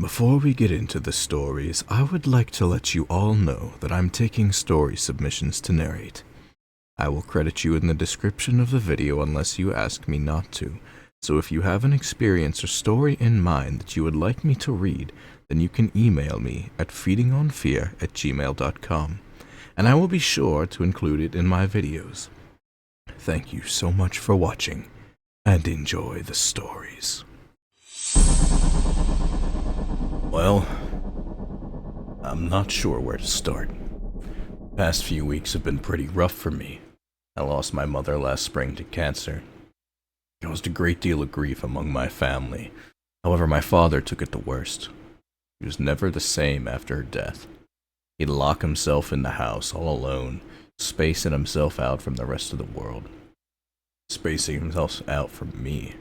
Before we get into the stories, I would like to let you all know that I'm taking story submissions to narrate. I will credit you in the description of the video unless you ask me not to, so if you have an experience or story in mind that you would like me to read, then you can email me at feedingonfear@gmail.com, and I will be sure to include it in my videos. Thank you so much for watching, and enjoy the stories. Well, I'm not sure where to start. The past few weeks have been pretty rough for me. I lost my mother last spring to cancer. It caused a great deal of grief among my family. However, my father took it the worst. He was never the same after her death. He'd lock himself in the house all alone, spacing himself out from the rest of the world. Spacing himself out from me.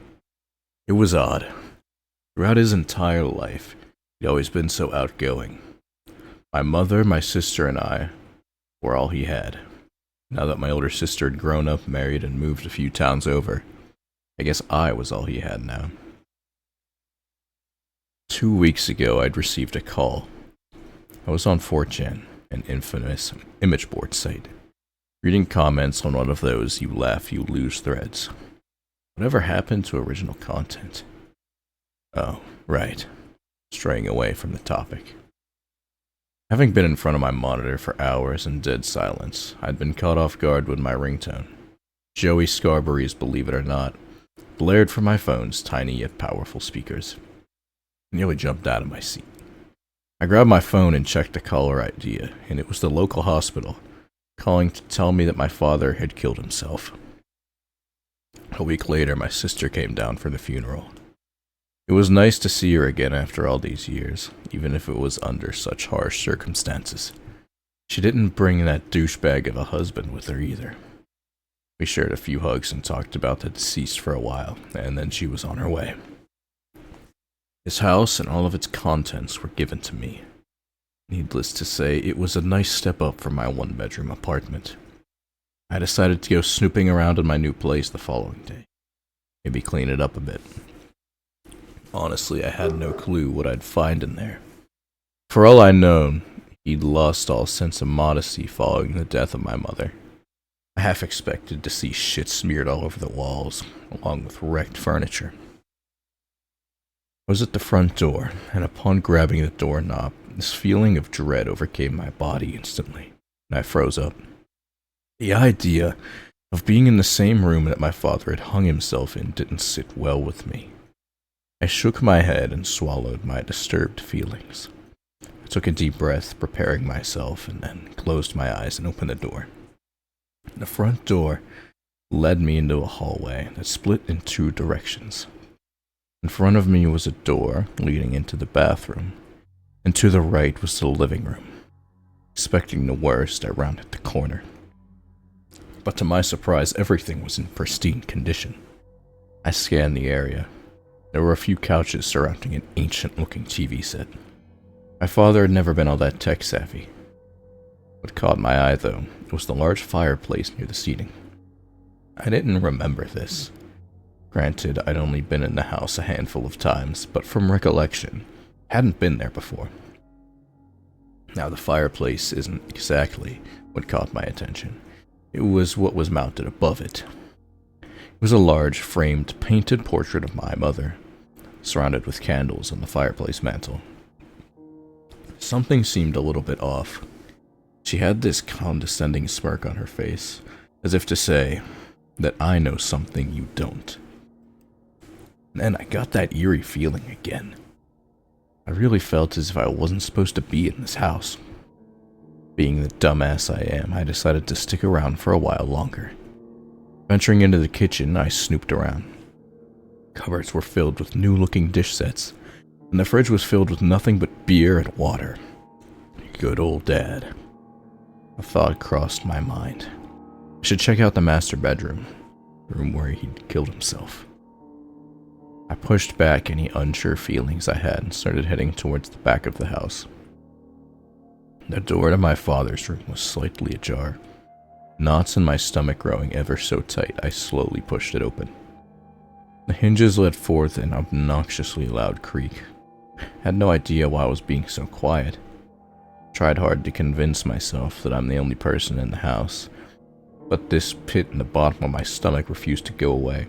It was odd. Throughout his entire life, he'd always been so outgoing. My mother, my sister, and I were all he had. Now that my older sister had grown up, married, and moved a few towns over, I guess I was all he had now. 2 weeks ago, I'd received a call. I was on 4chan, an infamous image board site, reading comments on one of those you laugh, you lose threads. Whatever happened to original content? Oh, right. Straying away from the topic. Having been in front of my monitor for hours in dead silence, I'd been caught off guard when my ringtone, Joey Scarberry's Believe It or Not, blared from my phone's tiny yet powerful speakers. I nearly jumped out of my seat. I grabbed my phone and checked the caller ID, and it was the local hospital, calling to tell me that my father had killed himself. A week later, my sister came down for the funeral. It was nice to see her again after all these years, even if it was under such harsh circumstances. She didn't bring that douchebag of a husband with her either. We shared a few hugs and talked about the deceased for a while, and then she was on her way. His house and all of its contents were given to me. Needless to say, it was a nice step up from my one-bedroom apartment. I decided to go snooping around in my new place the following day. Maybe clean it up a bit. Honestly, I had no clue what I'd find in there. For all I known, he'd lost all sense of modesty following the death of my mother. I half expected to see shit smeared all over the walls, along with wrecked furniture. I was at the front door, and upon grabbing the doorknob, this feeling of dread overcame my body instantly, and I froze up. The idea of being in the same room that my father had hung himself in didn't sit well with me. I shook my head and swallowed my disturbed feelings. I took a deep breath, preparing myself, and then closed my eyes and opened the door. The front door led me into a hallway that split in two directions. In front of me was a door leading into the bathroom, and to the right was the living room. Expecting the worst, I rounded the corner. But to my surprise, everything was in pristine condition. I scanned the area. There were a few couches surrounding an ancient-looking TV set. My father had never been all that tech-savvy. What caught my eye, though, was the large fireplace near the seating. I didn't remember this. Granted, I'd only been in the house a handful of times, but from recollection, hadn't been there before. Now, the fireplace isn't exactly what caught my attention. It was what was mounted above it. It was a large, framed, painted portrait of my mother, surrounded with candles on the fireplace mantel. Something seemed a little bit off. She had this condescending smirk on her face, as if to say that I know something you don't. And then I got that eerie feeling again. I really felt as if I wasn't supposed to be in this house. Being the dumbass I am, I decided to stick around for a while longer. Venturing into the kitchen, I snooped around. Cupboards were filled with new-looking dish sets, and the fridge was filled with nothing but beer and water. Good old Dad. A thought crossed my mind. I should check out the master bedroom, the room where he'd killed himself. I pushed back any unsure feelings I had and started heading towards the back of the house. The door to my father's room was slightly ajar. Knots in my stomach growing ever so tight, I slowly pushed it open. The hinges let forth an obnoxiously loud creak. Had no idea why I was being so quiet. Tried hard to convince myself that I'm the only person in the house, but this pit in the bottom of my stomach refused to go away.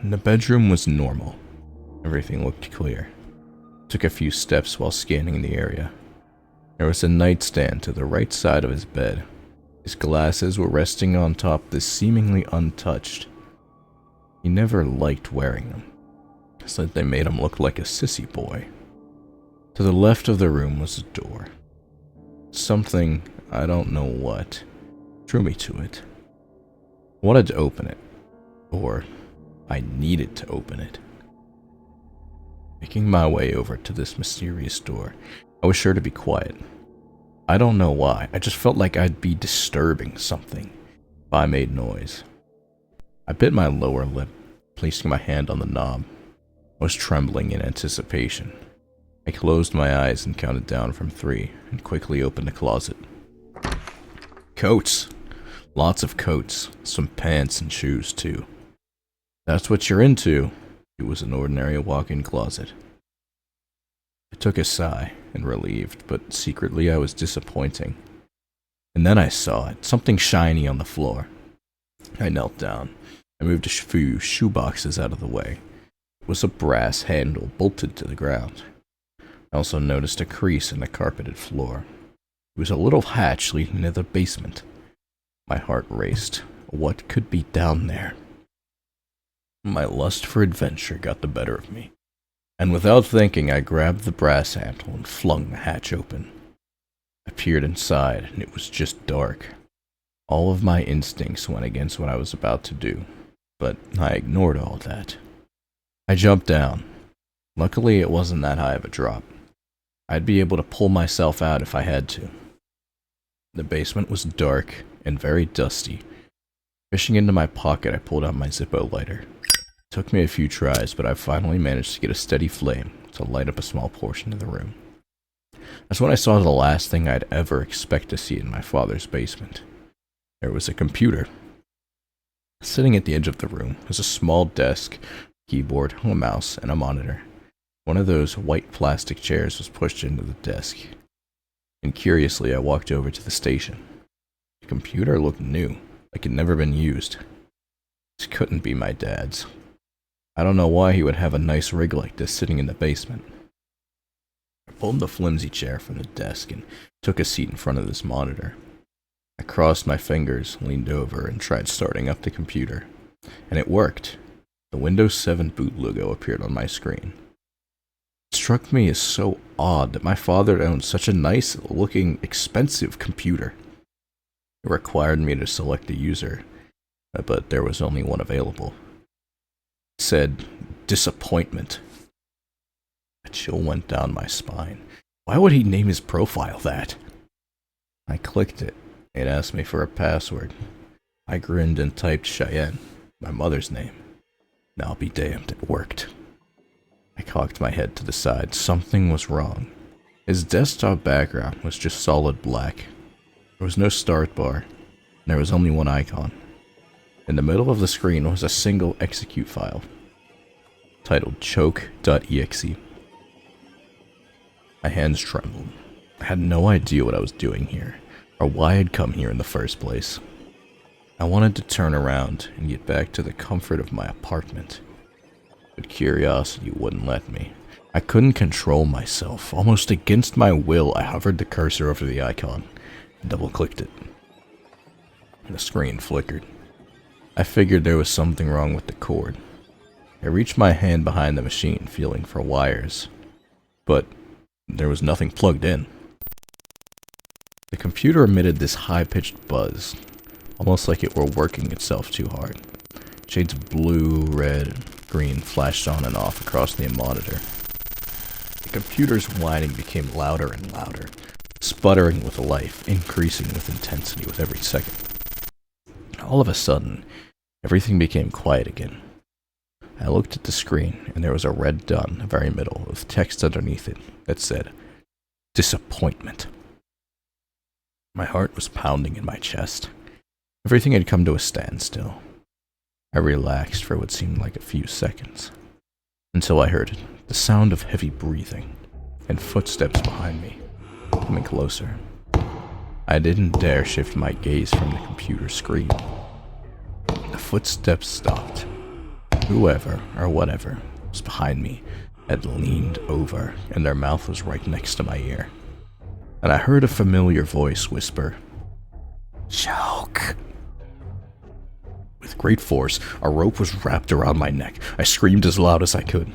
The bedroom was normal. Everything looked clear. Took a few steps while scanning the area. There was a nightstand to the right side of his bed. His glasses were resting on top, this seemingly untouched. He never liked wearing them. Said they made him look like a sissy boy. To the left of the room was a door. Something, I don't know what, drew me to it. I wanted to open it. Or, I needed to open it. Making my way over to this mysterious door, I was sure to be quiet. I don't know why, I just felt like I'd be disturbing something if I made noise. I bit my lower lip, placing my hand on the knob. I was trembling in anticipation. I closed my eyes and counted down from 3, and quickly opened the closet. Coats! Lots of coats, some pants and shoes too. That's what you're into. It was an ordinary walk-in closet. I took a sigh, and relieved, but secretly I was disappointing. And then I saw it, something shiny on the floor. I knelt down. I moved a few shoeboxes out of the way. It was a brass handle bolted to the ground. I also noticed a crease in the carpeted floor. It was a little hatch leading to the basement. My heart raced. What could be down there? My lust for adventure got the better of me, and without thinking I grabbed the brass handle and flung the hatch open. I peered inside, and it was just dark. All of my instincts went against what I was about to do, but I ignored all that. I jumped down. Luckily, it wasn't that high of a drop. I'd be able to pull myself out if I had to. The basement was dark and very dusty. Fishing into my pocket, I pulled out my Zippo lighter. It took me a few tries, but I finally managed to get a steady flame to light up a small portion of the room. That's when I saw the last thing I'd ever expect to see in my father's basement. There was a computer. Sitting at the edge of the room was a small desk, keyboard, a mouse, and a monitor. One of those white plastic chairs was pushed into the desk, and curiously I walked over to the station. The computer looked new, like it'd never been used. This couldn't be my dad's. I don't know why he would have a nice rig like this sitting in the basement. I pulled the flimsy chair from the desk and took a seat in front of this monitor. I crossed my fingers, leaned over, and tried starting up the computer. And it worked. The Windows 7 boot logo appeared on my screen. It struck me as so odd that my father owned such a nice-looking, expensive computer. It required me to select a user, but there was only one available. It said, disappointment. A chill went down my spine. Why would he name his profile that? I clicked it. It asked me for a password. I grinned and typed Cheyenne, my mother's name. I'll be damned, it worked. I cocked my head to the side. Something was wrong. His desktop background was just solid black. There was no start bar, and there was only one icon. In the middle of the screen was a single execute file, titled choke.exe. My hands trembled. I had no idea what I was doing here, or why I'd come here in the first place. I wanted to turn around and get back to the comfort of my apartment, but curiosity wouldn't let me. I couldn't control myself. Almost against my will, I hovered the cursor over the icon and double-clicked it. The screen flickered. I figured there was something wrong with the cord. I reached my hand behind the machine, feeling for wires, but there was nothing plugged in. The computer emitted this high-pitched buzz, almost like it were working itself too hard. Shades of blue, red, and green flashed on and off across the monitor. The computer's whining became louder and louder, sputtering with life, increasing with intensity with every second. All of a sudden, everything became quiet again. I looked at the screen, and there was a red dot in the very middle with text underneath it that said, disappointment. My heart was pounding in my chest. Everything had come to a standstill. I relaxed for what seemed like a few seconds. until I heard the sound of heavy breathing and footsteps behind me, coming closer. I didn't dare shift my gaze from the computer screen. The footsteps stopped. Whoever, or whatever, was behind me had leaned over, and their mouth was right next to my ear. And I heard a familiar voice whisper, "Choke." With great force, a rope was wrapped around my neck. I screamed as loud as I could.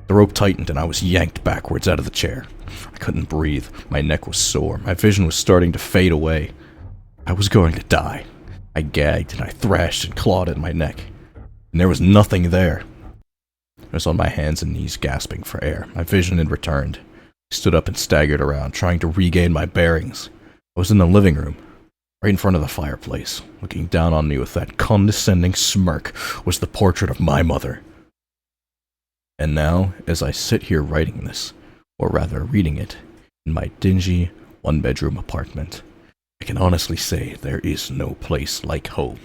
The rope tightened and I was yanked backwards out of the chair. I couldn't breathe. My neck was sore. My vision was starting to fade away. I was going to die. I gagged and I thrashed and clawed at my neck. And there was nothing there. I was on my hands and knees gasping for air. My vision had returned. I stood up and staggered around, trying to regain my bearings. I was in the living room, right in front of the fireplace. Looking down on me with that condescending smirk was the portrait of my mother. And now, as I sit here writing this, or rather reading it, in my dingy, one-bedroom apartment, I can honestly say there is no place like home.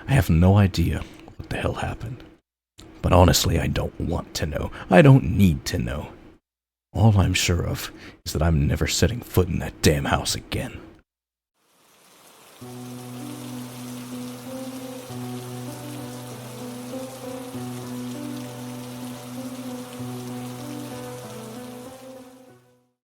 I have no idea what the hell happened. But honestly, I don't want to know. I don't need to know. All I'm sure of is that I'm never setting foot in that damn house again.